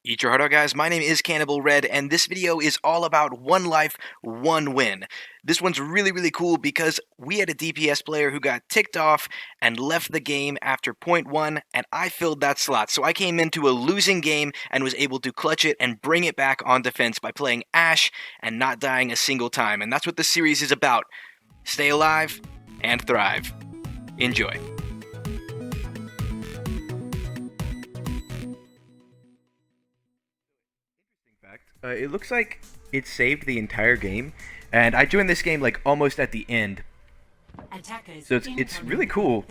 Eat your heart out, guys. My name is Cannibal Red, and this video is all about one life, one win. This one's really cool because we had a DPS player who got ticked off and left the game after point one, and I filled that slot. So I came into a losing game and was able to clutch it and bring it back on defense by playing Ashe and not dying a single time. And that's what this series is about. Stay alive and thrive. Enjoy. It looks like it saved the entire game, and I joined this game like almost at the end. So it's really cool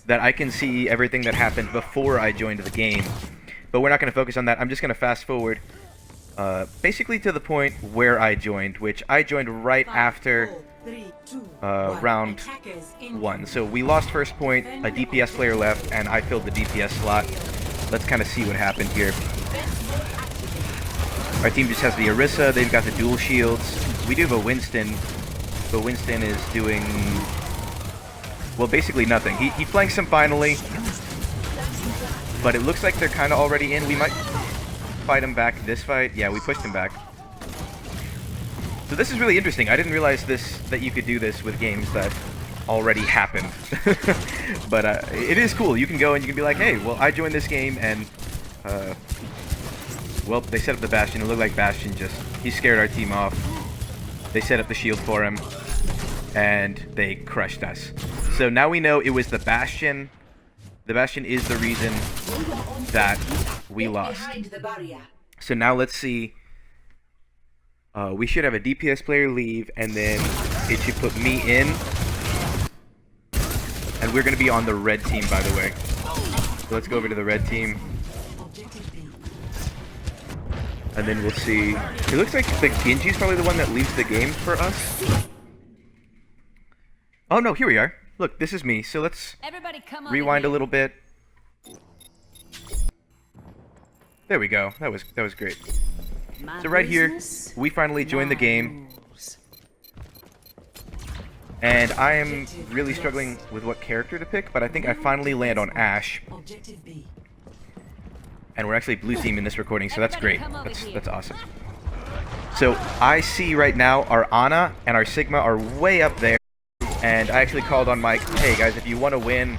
that I can see everything that happened before I joined the game. But we're not going to focus on that. I'm just going to fast forward basically to the point where I joined, which I joined right after round 1. So we lost first point, a DPS player left, and I filled the DPS slot. Let's kind of see what happened here. Our team just has the Orisa, they've got the dual shields. We do have a Winston, but Winston is doing, well, basically nothing. He flanks him finally, but it looks like they're kind of already in. We might fight him back this fight. Yeah, we pushed him back. So this is really interesting. I didn't realize that you could do this with games that already happened. But it is cool. You can go and you can be like, hey, well, I joined this game and well, they set up the Bastion. It looked like Bastion he scared our team off. They set up the shield for him, and they crushed us. So now we know it was the Bastion. The Bastion is the reason that we lost. So now let's see. We should have a DPS player leave, and then it should put me in. And we're going to be on the red team, by the way. So let's go over to the red team. And then we'll see. It looks like the Genji's probably the one that leaves the game for us. Oh no, here we are. Look, this is me. So let's rewind a little bit. There we go. That was great. So right here, we finally joined the game. And I am really struggling with what character to pick, but I think I finally land on Ashe. And we're actually blue team in this recording, so that's great. That's awesome. So I see right now our Ana and our Sigma are way up there. And I actually called on Mike, hey guys, if you want to win,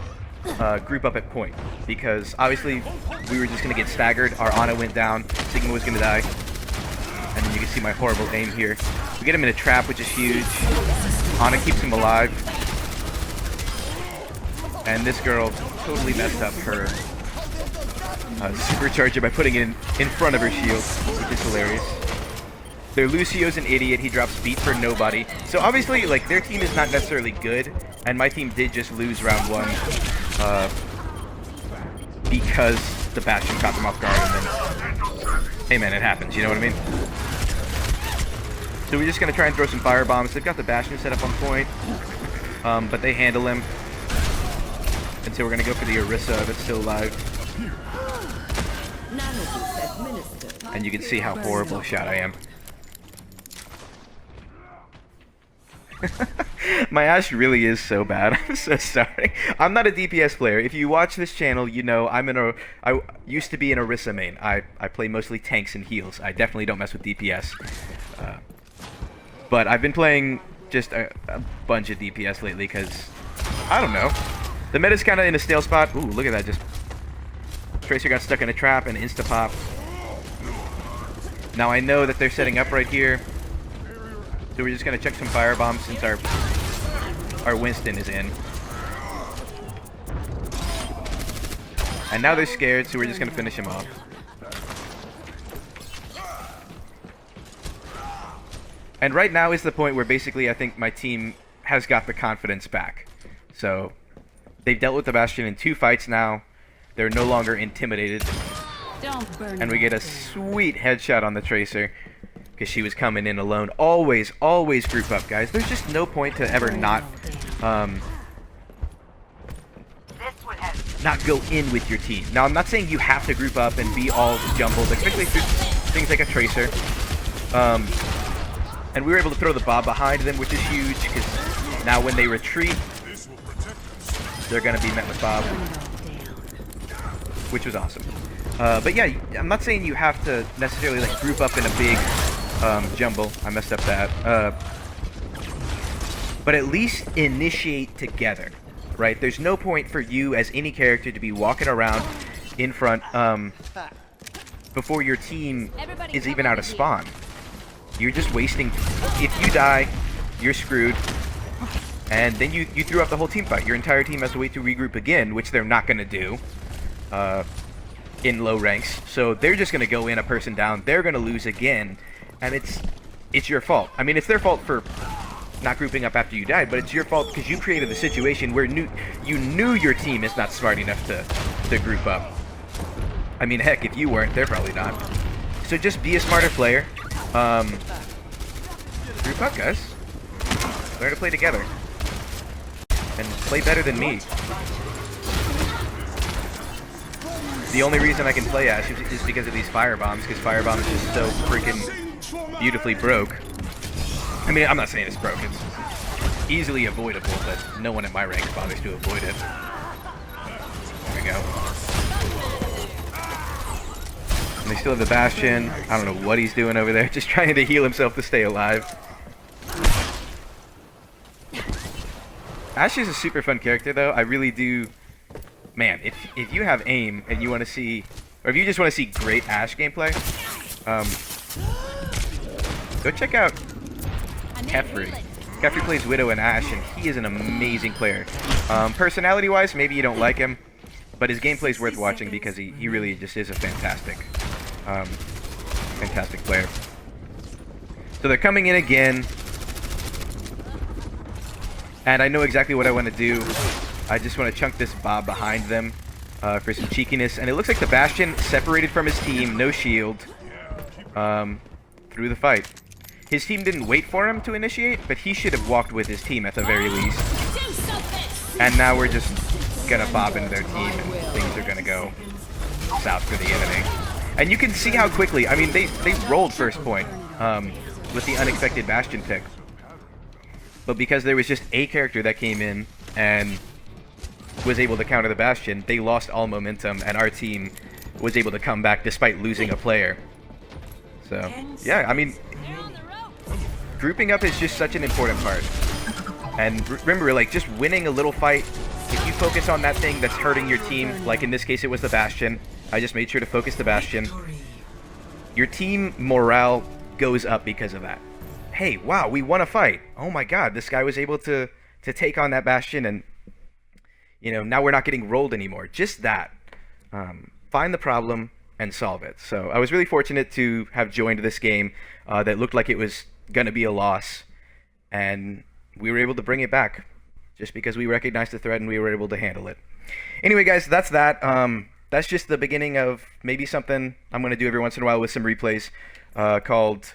group up at point. Because obviously we were just going to get staggered. Our Ana went down, Sigma was going to die. And then you can see my horrible aim here. We get him in a trap, which is huge. Ana keeps him alive. And this girl totally messed up her supercharger by putting it in front of her shield, which is hilarious. Their Lucio's an idiot. He drops beat for nobody. So obviously, like, their team is not necessarily good, and my team did just lose round 1 because the Bastion caught them off guard. And then, hey man, it happens. You know what I mean? So we're just gonna try and throw some fire bombs. They've got the Bastion set up on point, but they handle him. And so we're gonna go for the Orisa that's still alive. And you can see how horrible a shot I am. My Ashe really is so bad. I'm so sorry. I'm not a DPS player. If you watch this channel, you know I used to be an Orisa main. I play mostly tanks and heals. I definitely don't mess with DPS. But I've been playing just a bunch of DPS lately because, I don't know. The meta's kind of in a stale spot. Ooh, look at that. Just Tracer got stuck in a trap and insta-pop. Now I know that they're setting up right here. So we're just going to check some firebombs since our Winston is in. And now they're scared, so we're just going to finish him off. And right now is the point where basically I think my team has got the confidence back. So they've dealt with the Bastion in 2 fights now. They're no longer intimidated. And we get a sweet headshot on the Tracer because she was coming in alone. Always group up, guys. There's just no point to ever not go in with your team. Now, I'm not saying you have to group up and be all jumbled, especially through things like a Tracer. And we were able to throw the Bob behind them, which is huge because now when they retreat, they're going to be met with Bob, which was awesome. But yeah, I'm not saying you have to necessarily like group up in a big jumble. I messed up that. But at least initiate together, right? There's no point for you as any character to be walking around in front before your team is even out of spawn. You're just wasting. If you die, you're screwed. And then you threw up the whole team fight. Your entire team has to wait to regroup again, which they're not going to do in low ranks. So they're just going to go in a person down. They're going to lose again. And it's your fault. I mean, it's their fault for not grouping up after you died, but it's your fault because you created the situation where you knew your team is not smart enough to group up. I mean, heck, if you weren't, they're probably not. So just be a smarter player. Group up, guys. Learn to play together. And play better than me. The only reason I can play Ashe is because of these firebombs, because firebomb is just so freaking beautifully broke. I mean, I'm not saying it's broke, it's easily avoidable, but no one in my rank bothers to avoid it. There we go. And they still have the Bastion. I don't know what he's doing over there, just trying to heal himself to stay alive. Ashe is a super fun character, though. I really do... Man, if you have aim and you want to see... Or if you just want to see great Ashe gameplay, go check out Kefri. Kefri plays Widow and Ashe, and he is an amazing player. Personality-wise, maybe you don't like him, but his gameplay is worth watching because he really just is a fantastic player. So they're coming in again. And I know exactly what I want to do. I just want to chunk this Bob behind them for some cheekiness. And it looks like the Bastion separated from his team, no shield, through the fight. His team didn't wait for him to initiate, but he should have walked with his team at the very least. And now we're just going to bob into their team and things are going to go south for the enemy. And you can see how quickly, I mean, they rolled first point with the unexpected Bastion pick. But because there was just a character that came in and was able to counter the Bastion, they lost all momentum, and our team was able to come back despite losing a player. So, yeah, I mean, grouping up is just such an important part. And remember, like, just winning a little fight, if you focus on that thing that's hurting your team, like in this case it was the Bastion, I just made sure to focus the Bastion, your team morale goes up because of that. Hey, wow, we won a fight. Oh my god, this guy was able to take on that Bastion, and, you know, now we're not getting rolled anymore. Just that. Find the problem and solve it. So I was really fortunate to have joined this game that looked like it was going to be a loss, and we were able to bring it back just because we recognized the threat and we were able to handle it. Anyway, guys, that's that. That's just the beginning of maybe something I'm going to do every once in a while with some replays called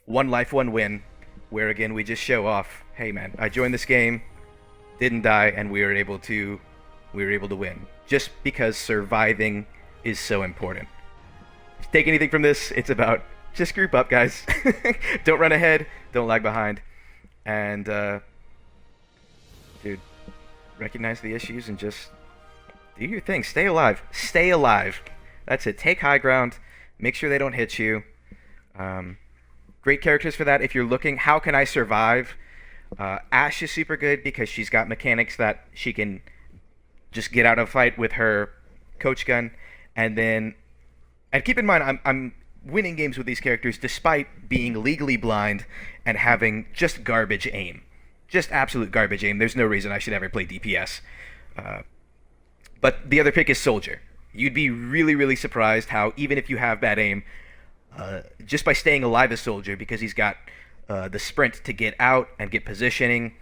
One Life, One Win, where again we just show off, hey man, I joined this game, didn't die, and we were able to win. Just because surviving is so important. If you take anything from this, it's about just group up, guys. Don't run ahead, don't lag behind, and dude, recognize the issues and just do your thing. Stay alive. Stay alive. That's it. Take high ground. Make sure they don't hit you. Great characters for that. If you're looking, how can I survive? Ashe is super good because she's got mechanics that she can just get out of a fight with her coach gun, and keep in mind, I'm winning games with these characters despite being legally blind and having just garbage aim, just absolute garbage aim. There's no reason I should ever play DPS. But the other pick is Soldier. You'd be really, really surprised how even if you have bad aim, just by staying alive as Soldier, because he's got the sprint to get out and get positioning,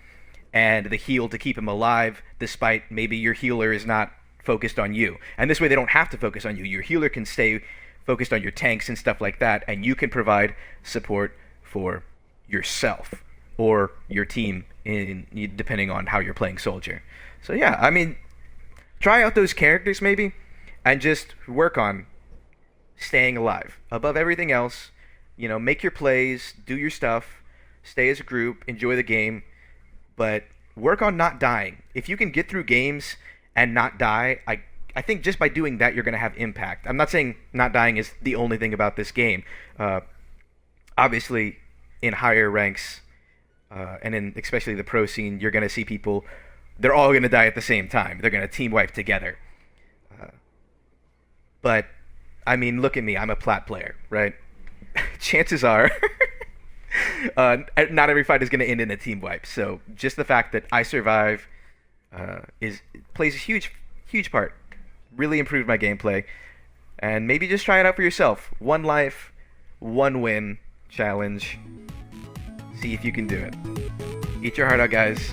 and the heal to keep him alive, despite maybe your healer is not focused on you. And this way they don't have to focus on you. Your healer can stay focused on your tanks and stuff like that, and you can provide support for yourself or your team, depending on how you're playing Soldier. So yeah, I mean, try out those characters maybe, and just work on staying alive above everything else. You know, make your plays, do your stuff, stay as a group, enjoy the game, but work on not dying. If you can get through games and not die, I think just by doing that, you're going to have impact. I'm not saying not dying is the only thing about this game. Obviously, in higher ranks, and in especially the pro scene, you're going to see people, they're all going to die at the same time. They're going to team wipe together. But, I mean, look at me. I'm a plat player, right? Chances are, not every fight is going to end in a team wipe. So just the fact that I survive plays a huge part. Really improved my gameplay. And maybe just try it out for yourself. 1 life, 1 win challenge. See if you can do it. Eat your heart out, guys.